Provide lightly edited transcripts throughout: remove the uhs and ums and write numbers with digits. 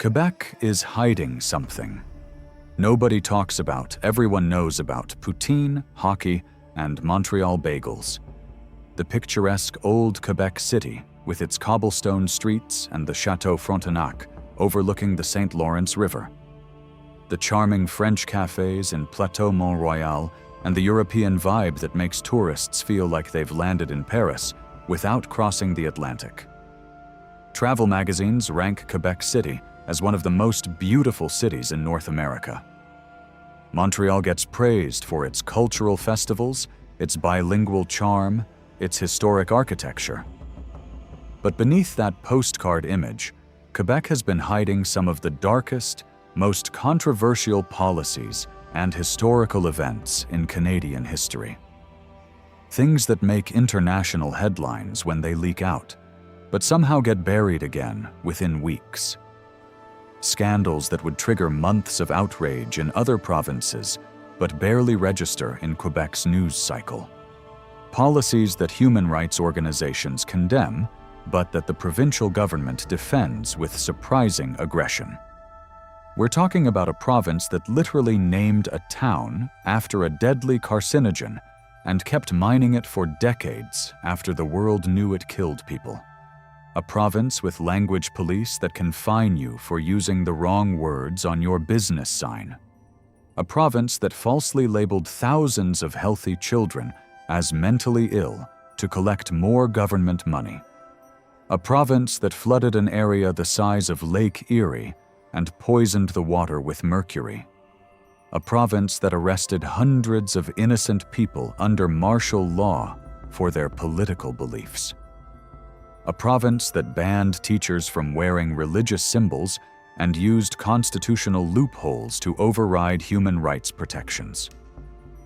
Quebec is hiding something. Nobody talks about, everyone knows about poutine, hockey, and Montreal bagels. The picturesque old Quebec city, with its cobblestone streets and the Chateau Frontenac overlooking the St. Lawrence River. The charming French cafes in Plateau Mont-Royal and the European vibe that makes tourists feel like they've landed in Paris without crossing the Atlantic. Travel magazines rank Quebec City as one of the most beautiful cities in North America. Montreal gets praised for its cultural festivals, its bilingual charm, its historic architecture. But beneath that postcard image, Quebec has been hiding some of the darkest, most controversial policies and historical events in Canadian history. Things that make international headlines when they leak out, but somehow get buried again within weeks. Scandals that would trigger months of outrage in other provinces, but barely register in Quebec's news cycle. Policies that human rights organizations condemn, but that the provincial government defends with surprising aggression. We're talking about a province that literally named a town after a deadly carcinogen and kept mining it for decades after the world knew it killed people. A province with language police that can fine you for using the wrong words on your business sign. A province that falsely labeled thousands of healthy children as mentally ill to collect more government money. A province that flooded an area the size of Lake Erie and poisoned the water with mercury. A province that arrested hundreds of innocent people under martial law for their political beliefs. A province that banned teachers from wearing religious symbols and used constitutional loopholes to override human rights protections.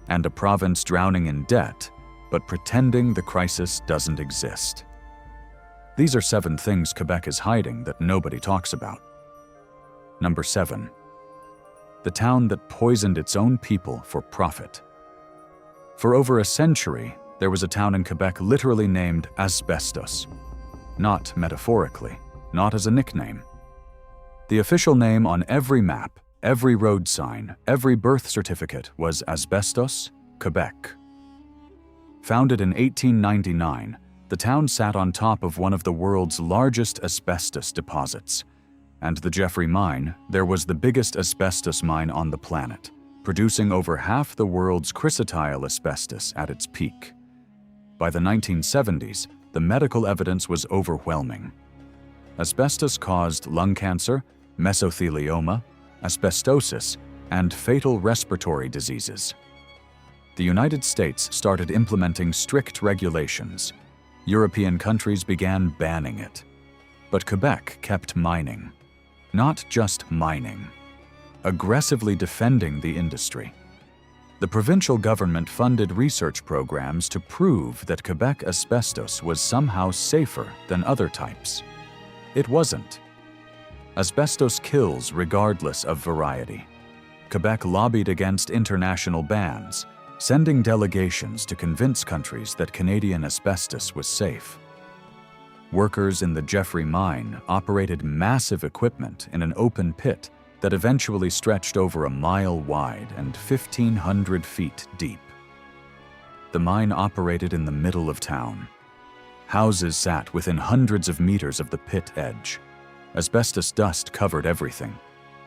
And a province drowning in debt, but pretending the crisis doesn't exist. These are 7 things Quebec is hiding that nobody talks about. Number 7. The town that poisoned its own people for profit. For over a century, there was a town in Quebec literally named Asbestos. Not metaphorically, not as a nickname. The official name on every map, every road sign, every birth certificate was Asbestos, Quebec. Founded in 1899, the town sat on top of one of the world's largest asbestos deposits. And the Jeffrey Mine, there was the biggest asbestos mine on the planet, producing over half the world's chrysotile asbestos at its peak. By the 1970s, the medical evidence was overwhelming. Asbestos caused lung cancer, mesothelioma, asbestosis, and fatal respiratory diseases. The United States started implementing strict regulations. European countries began banning it. But Quebec kept mining. Not just mining. Aggressively defending the industry. The provincial government funded research programs to prove that Quebec asbestos was somehow safer than other types. It wasn't. Asbestos kills regardless of variety. Quebec lobbied against international bans, sending delegations to convince countries that Canadian asbestos was safe. Workers in the Jeffrey Mine operated massive equipment in an open pit that eventually stretched over a mile wide and 1,500 feet deep. The mine operated in the middle of town. Houses sat within hundreds of meters of the pit edge. Asbestos dust covered everything.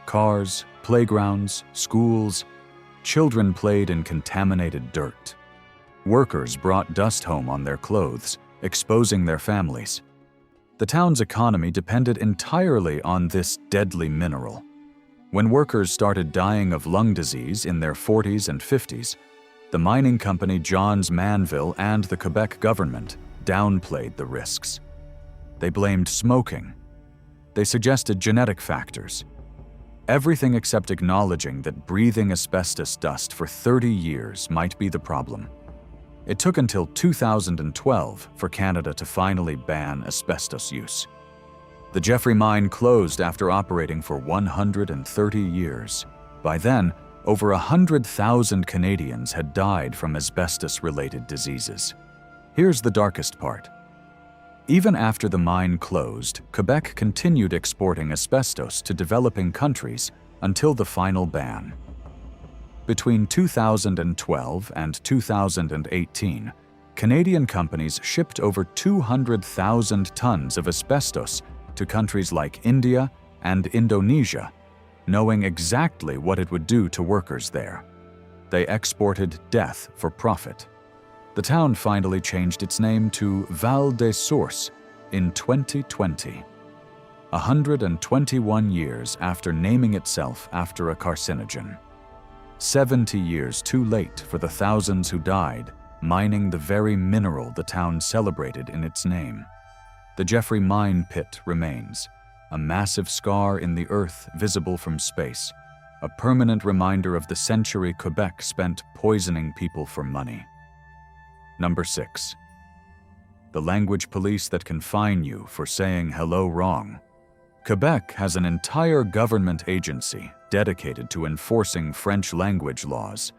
Cars, playgrounds, schools. Children played in contaminated dirt. Workers brought dust home on their clothes, exposing their families. The town's economy depended entirely on this deadly mineral. When workers started dying of lung disease in their 40s and 50s, the mining company Johns Manville and the Quebec government downplayed the risks. They blamed smoking. They suggested genetic factors. Everything except acknowledging that breathing asbestos dust for 30 years might be the problem. It took until 2012 for Canada to finally ban asbestos use. The Jeffrey Mine closed after operating for 130 years. By then, over 100,000 Canadians had died from asbestos-related diseases. Here's the darkest part. Even after the mine closed, Quebec continued exporting asbestos to developing countries until the final ban. Between 2012 and 2018, Canadian companies shipped over 200,000 tons of asbestos to countries like India and Indonesia, knowing exactly what it would do to workers there. They exported death for profit. The town finally changed its name to Val des Sources in 2020, 121 years after naming itself after a carcinogen. 70 years too late for the thousands who died mining the very mineral the town celebrated in its name. The Jeffrey Mine Pit remains, a massive scar in the earth visible from space, a permanent reminder of the century Quebec spent poisoning people for money. Number 6. The language police that can fine you for saying hello wrong. Quebec has an entire government agency dedicated to enforcing French language laws.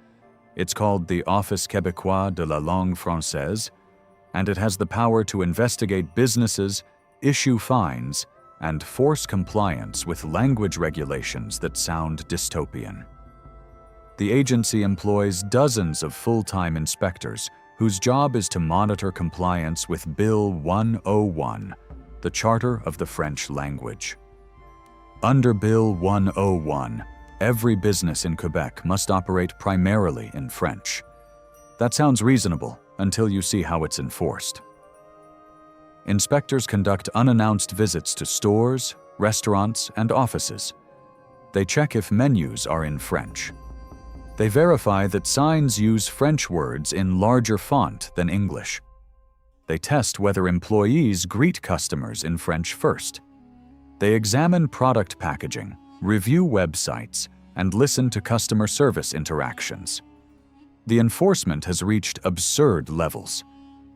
It's called the Office Québécois de la Langue Française, and it has the power to investigate businesses, issue fines, and force compliance with language regulations that sound dystopian. The agency employs dozens of full-time inspectors whose job is to monitor compliance with Bill 101, the Charter of the French Language. Under Bill 101, every business in Quebec must operate primarily in French. That sounds reasonable until you see how it's enforced. Inspectors conduct unannounced visits to stores, restaurants, and offices. They check if menus are in French. They verify that signs use French words in larger font than English. They test whether employees greet customers in French first. They examine product packaging, review websites, and listen to customer service interactions. The enforcement has reached absurd levels.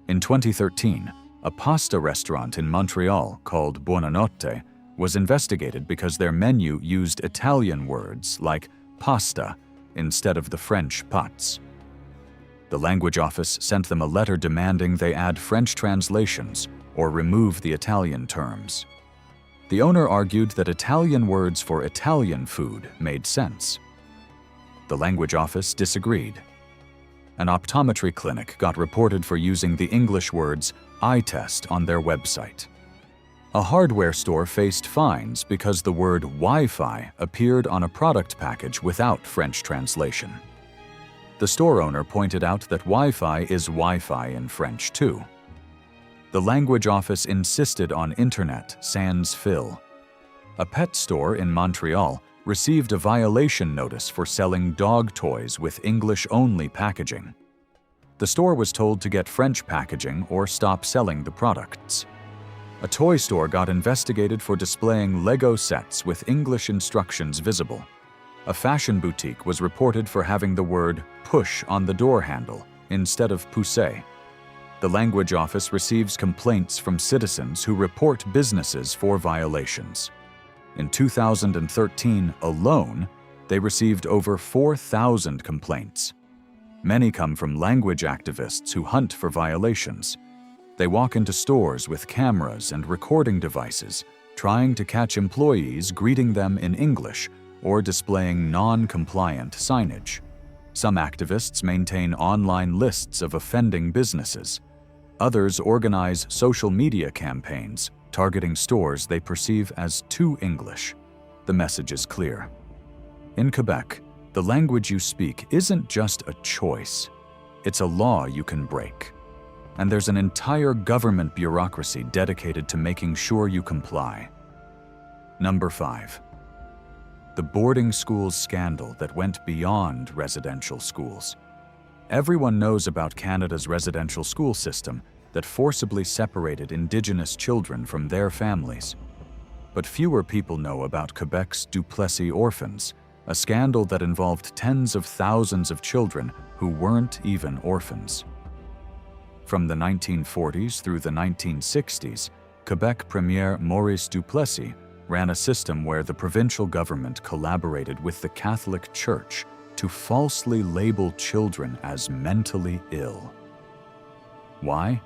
In 2013, a pasta restaurant in Montreal called Buonanotte was investigated because their menu used Italian words like pasta instead of the French pâtes. The language office sent them a letter demanding they add French translations or remove the Italian terms. The owner argued that Italian words for Italian food made sense. The language office disagreed. An optometry clinic got reported for using the English words eye test on their website. A hardware store faced fines because the word Wi-Fi appeared on a product package without French translation. The store owner pointed out that Wi-Fi is Wi-Fi in French too. The language office insisted on Internet sans fil. A pet store in Montreal received a violation notice for selling dog toys with English-only packaging. The store was told to get French packaging or stop selling the products. A toy store got investigated for displaying Lego sets with English instructions visible. A fashion boutique was reported for having the word push on the door handle instead of pousser. The language office receives complaints from citizens who report businesses for violations. In 2013 alone, they received over 4,000 complaints. Many come from language activists who hunt for violations. They walk into stores with cameras and recording devices, trying to catch employees greeting them in English or displaying non-compliant signage. Some activists maintain online lists of offending businesses. Others organize social media campaigns targeting stores they perceive as too English. The message is clear. In Quebec, the language you speak isn't just a choice. It's a law you can break. And there's an entire government bureaucracy dedicated to making sure you comply. Number 5. The boarding schools scandal that went beyond residential schools. Everyone knows about Canada's residential school system that forcibly separated Indigenous children from their families. But fewer people know about Quebec's Duplessis orphans, a scandal that involved tens of thousands of children who weren't even orphans. From the 1940s through the 1960s, Quebec Premier Maurice Duplessis ran a system where the provincial government collaborated with the Catholic Church to falsely label children as mentally ill. Why?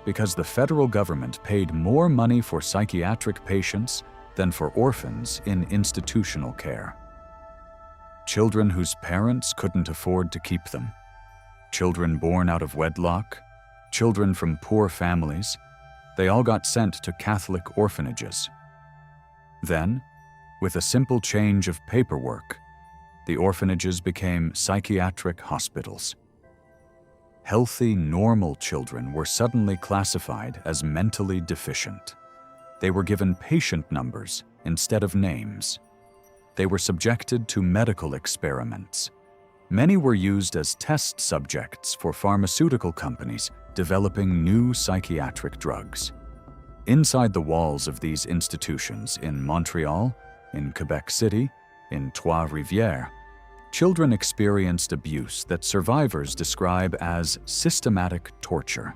because the federal government paid more money for psychiatric patients than for orphans in institutional care. Children whose parents couldn't afford to keep them, children born out of wedlock, children from poor families, they all got sent to Catholic orphanages. Then, with a simple change of paperwork, the orphanages became psychiatric hospitals. Healthy, normal children were suddenly classified as mentally deficient. They were given patient numbers instead of names. They were subjected to medical experiments. Many were used as test subjects for pharmaceutical companies developing new psychiatric drugs. Inside the walls of these institutions in Montreal, in Quebec City, in Trois-Rivières, children experienced abuse that survivors describe as systematic torture.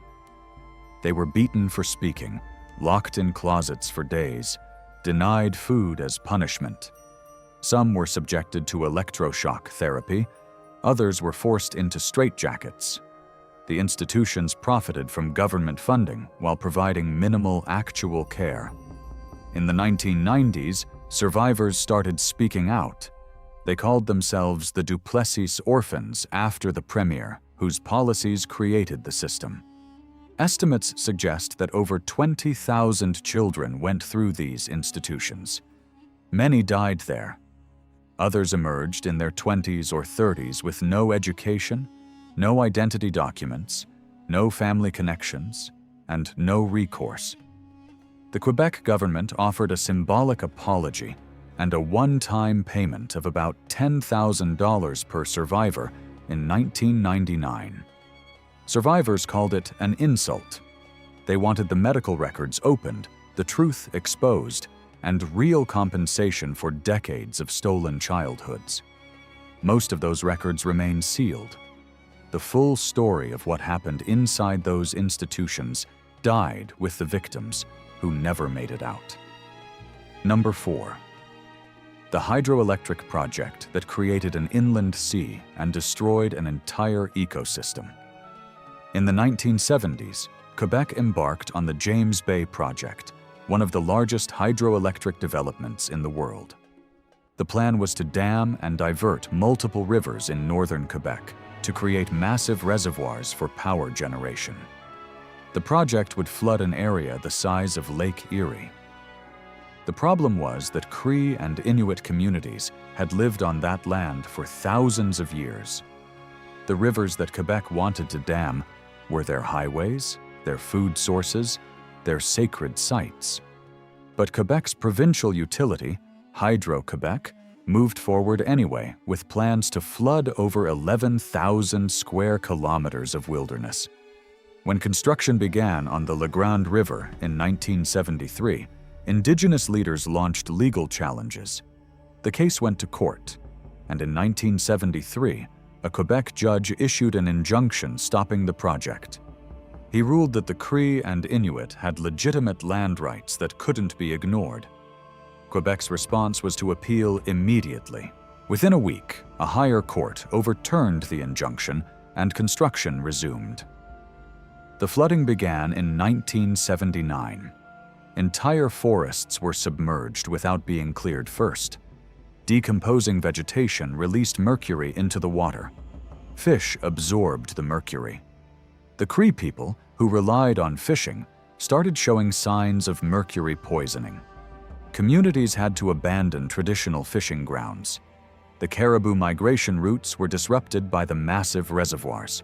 They were beaten for speaking, locked in closets for days, denied food as punishment. Some were subjected to electroshock therapy, others were forced into straitjackets. The institutions profited from government funding while providing minimal actual care. In the 1990s, survivors started speaking out. They called themselves the Duplessis Orphans after the Premier, whose policies created the system. Estimates suggest that over 20,000 children went through these institutions. Many died there. Others emerged in their 20s or 30s with no education, no identity documents, no family connections, and no recourse. The Quebec government offered a symbolic apology and a one-time payment of about $10,000 per survivor in 1999. Survivors called it an insult. They wanted the medical records opened, the truth exposed, and real compensation for decades of stolen childhoods. Most of those records remain sealed. The full story of what happened inside those institutions died with the victims who never made it out. Number 4. The hydroelectric project that created an inland sea and destroyed an entire ecosystem. In the 1970s, Quebec embarked on the James Bay project, one of the largest hydroelectric developments in the world. The plan was to dam and divert multiple rivers in northern Quebec to create massive reservoirs for power generation. The project would flood an area the size of Lake Erie. The problem was that Cree and Inuit communities had lived on that land for thousands of years. The rivers that Quebec wanted to dam were their highways, their food sources, their sacred sites. But Quebec's provincial utility, Hydro-Quebec, moved forward anyway with plans to flood over 11,000 square kilometers of wilderness. When construction began on the La Grande River in 1973, Indigenous leaders launched legal challenges. The case went to court, and in 1973, a Quebec judge issued an injunction stopping the project. He ruled that the Cree and Inuit had legitimate land rights that couldn't be ignored. Quebec's response was to appeal immediately. Within a week, a higher court overturned the injunction and construction resumed. The flooding began in 1979. Entire forests were submerged without being cleared first. Decomposing vegetation released mercury into the water. Fish absorbed the mercury. The Cree people, who relied on fishing, started showing signs of mercury poisoning. Communities had to abandon traditional fishing grounds. The caribou migration routes were disrupted by the massive reservoirs.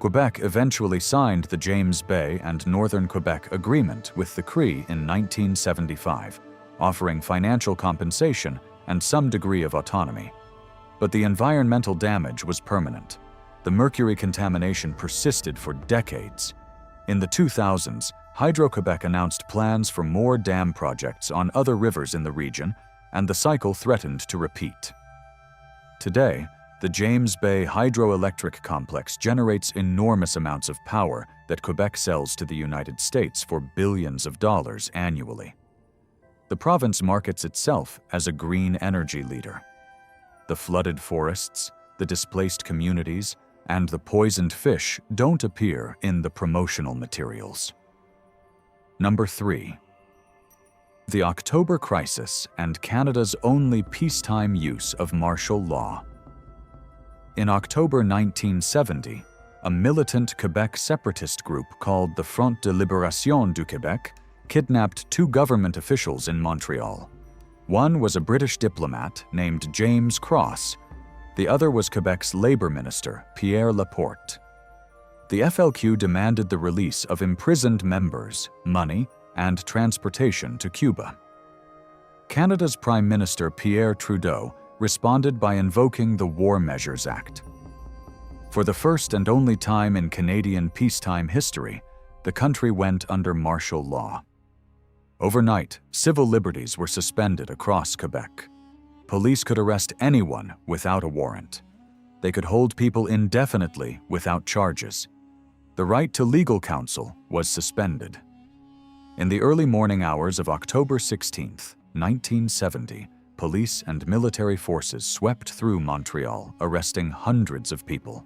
Quebec eventually signed the James Bay and Northern Quebec Agreement with the Cree in 1975, offering financial compensation and some degree of autonomy. But the environmental damage was permanent. The mercury contamination persisted for decades. In the 2000s, Hydro-Quebec announced plans for more dam projects on other rivers in the region, and the cycle threatened to repeat. Today, the James Bay hydroelectric complex generates enormous amounts of power that Quebec sells to the United States for billions of dollars annually. The province markets itself as a green energy leader. The flooded forests, the displaced communities, and the poisoned fish don't appear in the promotional materials. Number 3. The October Crisis and Canada's only peacetime use of martial law. In October 1970, a militant Quebec separatist group called the Front de Libération du Québec kidnapped 2 government officials in Montreal. One was a British diplomat named James Cross. The other was Quebec's Labour Minister, Pierre Laporte. The FLQ demanded the release of imprisoned members, money, and transportation to Cuba. Canada's Prime Minister Pierre Trudeau responded by invoking the War Measures Act. For the first and only time in Canadian peacetime history, the country went under martial law. Overnight, civil liberties were suspended across Quebec. Police could arrest anyone without a warrant. They could hold people indefinitely without charges. The right to legal counsel was suspended. In the early morning hours of October 16, 1970, police and military forces swept through Montreal, arresting hundreds of people.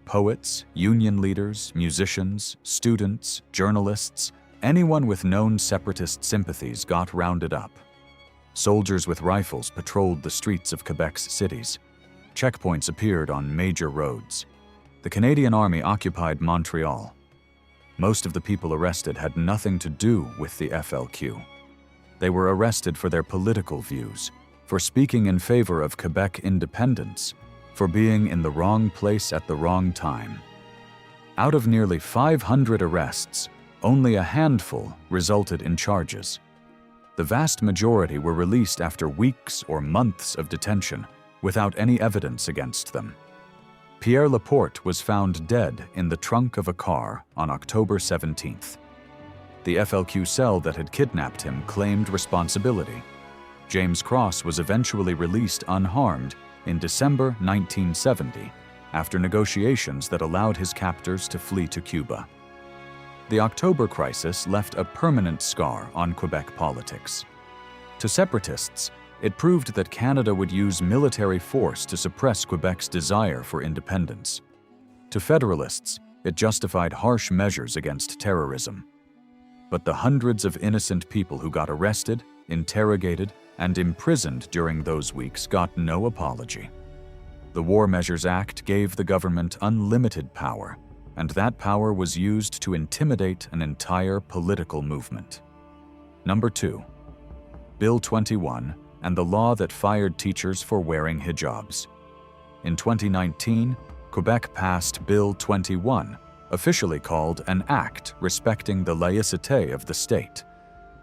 Poets, union leaders, musicians, students, journalists, anyone with known separatist sympathies got rounded up. Soldiers with rifles patrolled the streets of Quebec's cities. Checkpoints appeared on major roads. The Canadian Army occupied Montreal. Most of the people arrested had nothing to do with the FLQ. They were arrested for their political views, for speaking in favor of Quebec independence, for being in the wrong place at the wrong time. Out of nearly 500 arrests, only a handful resulted in charges. The vast majority were released after weeks or months of detention without any evidence against them. Pierre Laporte was found dead in the trunk of a car on October 17th. The FLQ cell that had kidnapped him claimed responsibility. James Cross was eventually released unharmed in December 1970 after negotiations that allowed his captors to flee to Cuba. The October Crisis left a permanent scar on Quebec politics. To separatists, it proved that Canada would use military force to suppress Quebec's desire for independence. To Federalists, it justified harsh measures against terrorism. But the hundreds of innocent people who got arrested, interrogated, and imprisoned during those weeks got no apology. The War Measures Act gave the government unlimited power, and that power was used to intimidate an entire political movement. Number 2. Bill 21 and the law that fired teachers for wearing hijabs. In 2019, Quebec passed Bill 21, officially called an Act respecting the laïcité of the state.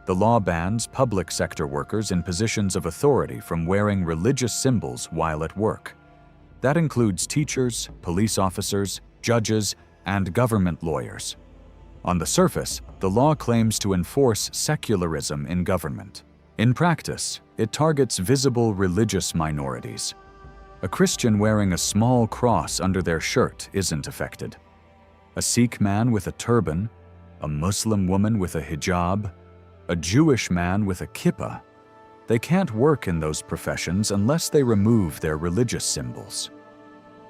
The law bans public sector workers in positions of authority from wearing religious symbols while at work. That includes teachers, police officers, judges, and government lawyers. On the surface, the law claims to enforce secularism in government. In practice, it targets visible religious minorities. A Christian wearing a small cross under their shirt isn't affected. A Sikh man with a turban, a Muslim woman with a hijab, a Jewish man with a kippah. They can't work in those professions unless they remove their religious symbols.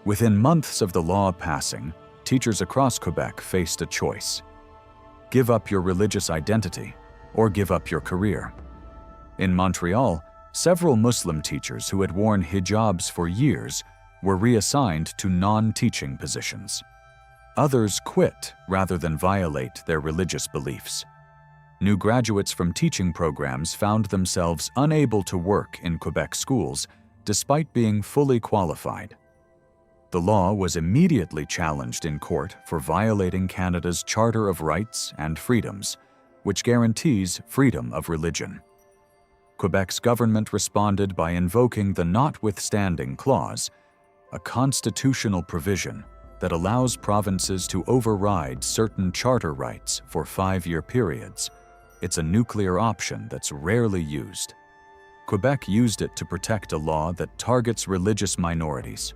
Within months of the law passing, teachers across Quebec faced a choice: give up your religious identity or give up your career. In Montreal, several Muslim teachers who had worn hijabs for years were reassigned to non-teaching positions. Others quit rather than violate their religious beliefs. New graduates from teaching programs found themselves unable to work in Quebec schools despite being fully qualified. The law was immediately challenged in court for violating Canada's Charter of Rights and Freedoms, which guarantees freedom of religion. Quebec's government responded by invoking the Notwithstanding Clause, a constitutional provision that allows provinces to override certain charter rights for 5-year periods. It's a nuclear option that's rarely used. Quebec used it to protect a law that targets religious minorities.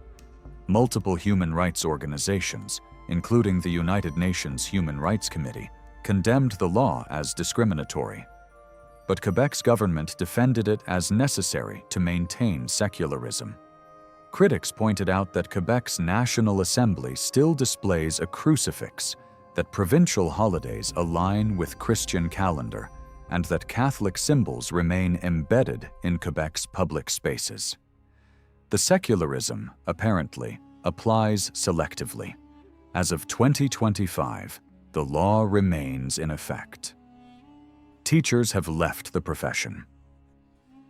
Multiple human rights organizations, including the United Nations Human Rights Committee, condemned the law as discriminatory. But Quebec's government defended it as necessary to maintain secularism. Critics pointed out that Quebec's National Assembly still displays a crucifix, that provincial holidays align with Christian calendar, and that Catholic symbols remain embedded in Quebec's public spaces. The secularism, apparently, applies selectively. As of 2025, the law remains in effect. Teachers have left the profession.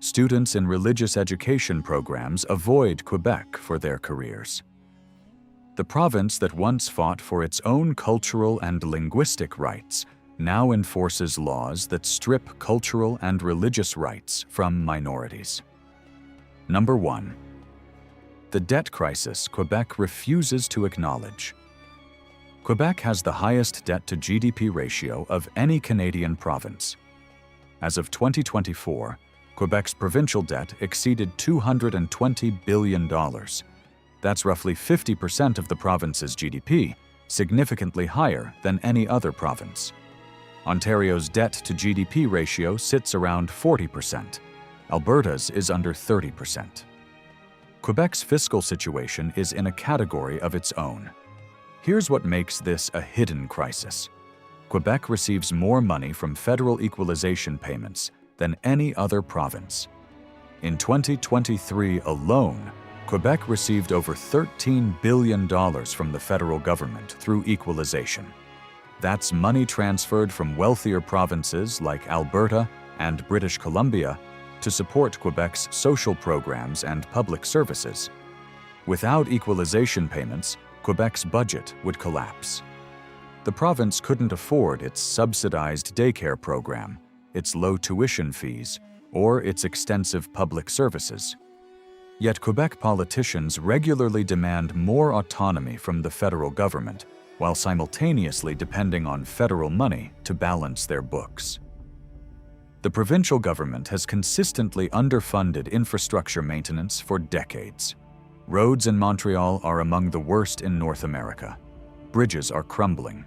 Students in religious education programs avoid Quebec for their careers. The province that once fought for its own cultural and linguistic rights now enforces laws that strip cultural and religious rights from minorities. Number 1. The debt crisis Quebec refuses to acknowledge. Quebec has the highest debt-to-GDP ratio of any Canadian province. As of 2024, Quebec's provincial debt exceeded $220 billion. That's roughly 50% of the province's GDP, significantly higher than any other province. Ontario's debt-to-GDP ratio sits around 40%. Alberta's is under 30%. Quebec's fiscal situation is in a category of its own. Here's what makes this a hidden crisis. Quebec receives more money from federal equalization payments than any other province. In 2023 alone, Quebec received over $13 billion from the federal government through equalization. That's money transferred from wealthier provinces like Alberta and British Columbia to support Quebec's social programs and public services. Without equalization payments, Quebec's budget would collapse. The province couldn't afford its subsidized daycare program, its low tuition fees, or its extensive public services. Yet Quebec politicians regularly demand more autonomy from the federal government, while simultaneously depending on federal money to balance their books. The provincial government has consistently underfunded infrastructure maintenance for decades. Roads in Montreal are among the worst in North America. Bridges are crumbling.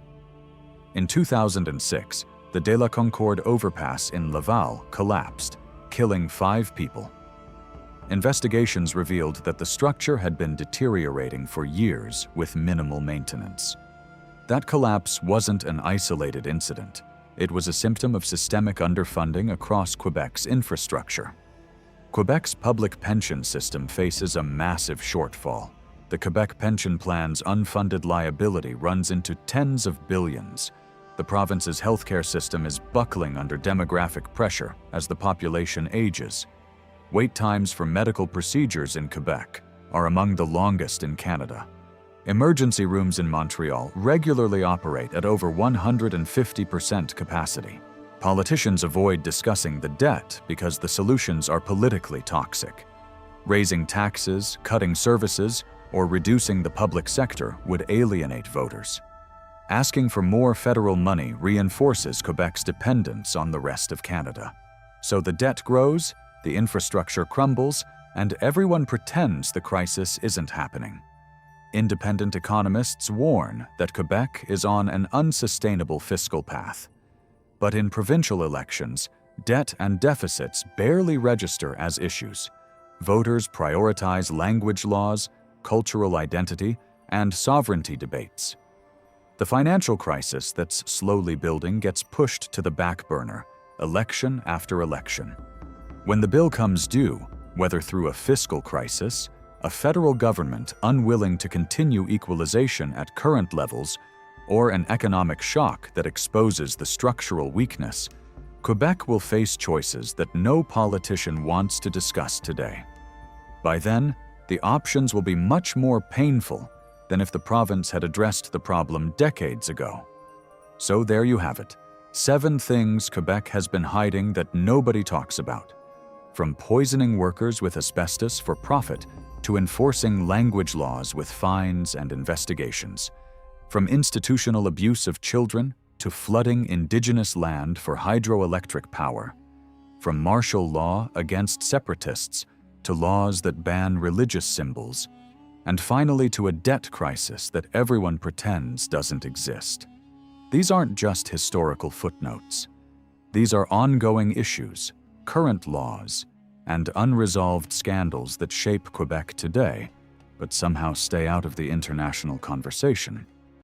In 2006, the De la Concorde overpass in Laval collapsed, killing 5 people. Investigations revealed that the structure had been deteriorating for years with minimal maintenance. That collapse wasn't an isolated incident. It was a symptom of systemic underfunding across Quebec's infrastructure. Quebec's public pension system faces a massive shortfall. The Quebec Pension Plan's unfunded liability runs into tens of billions. The province's healthcare system is buckling under demographic pressure as the population ages. Wait times for medical procedures in Quebec are among the longest in Canada. Emergency rooms in Montreal regularly operate at over 150% capacity. Politicians avoid discussing the debt because the solutions are politically toxic. Raising taxes, cutting services, or reducing the public sector would alienate voters. Asking for more federal money reinforces Quebec's dependence on the rest of Canada. So the debt grows, the infrastructure crumbles, and everyone pretends the crisis isn't happening. Independent economists warn that Quebec is on an unsustainable fiscal path. But in provincial elections, debt and deficits barely register as issues. Voters prioritize language laws, cultural identity, and sovereignty debates. The financial crisis that's slowly building gets pushed to the back burner, election after election. When the bill comes due, whether through a fiscal crisis, a federal government unwilling to continue equalization at current levels, or an economic shock that exposes the structural weakness, Quebec will face choices that no politician wants to discuss today. By then, the options will be much more painful than if the province had addressed the problem decades ago. So there you have it, 7 things Quebec has been hiding that nobody talks about. From poisoning workers with asbestos for profit to enforcing language laws with fines and investigations. From institutional abuse of children to flooding Indigenous land for hydroelectric power. From martial law against separatists to laws that ban religious symbols. And finally to a debt crisis that everyone pretends doesn't exist. These aren't just historical footnotes. These are ongoing issues, current laws, and unresolved scandals that shape Quebec today but somehow stay out of the international conversation.